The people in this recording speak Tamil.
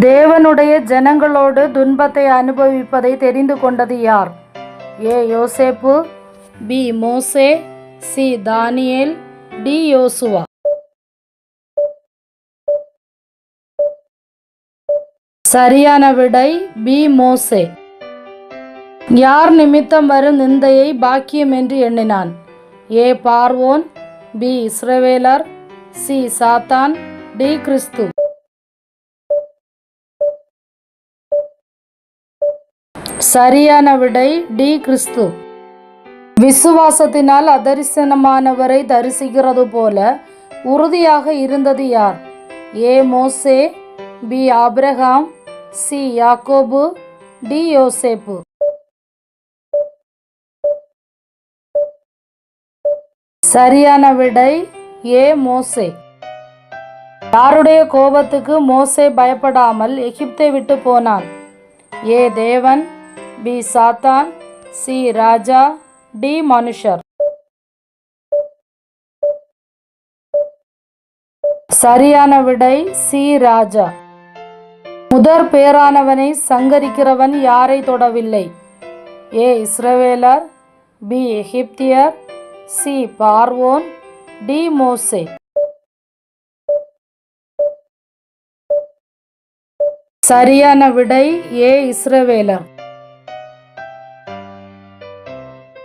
தேவனுடைய ஜனங்களோடு துன்பத்தை அனுபவிப்பதை தெரிந்து கொண்டது யார்? ஏ யோசேப்பு, பி மோசே, சி தானியேல், டி யோசுவா. சரியான விடை பி மோசே. யார் நிமித்தம் வரும் நிந்தையை பாக்கியம் என்று எண்ணினான்? ஏ பார்வோன், பி இஸ்ரவேலர், சி சாத்தான், டி கிறிஸ்து. சரியான விடை டி கிறிஸ்து. விசுவாசத்தினால் அதரிசனமானவரை தரிசிக்கிறது போல உறுதியாக இருந்தது யார்? ஏ மோசே, பி ஆபிரகாம், சி யாக்கோபு, டி யோசேப்பு. சரியான விடை ஏ மோசே. யாருடைய கோபத்துக்கு மோசே பயப்படாமல் எகிப்தை விட்டு போனான்? ஏ தேவன், பி சாத்தான், சி ராஜா, டி மனுஷர். சரியான விடை சி ராஜா. முதற் பேரானவனை சங்கரிக்கிறவன் யாரை தொடவில்லை? ஏ இஸ்ரவேலர், பி எகிப்தியர், சி பார்வோன், டி மோசே. சரியான விடை ஏ இஸ்ரவேலர்.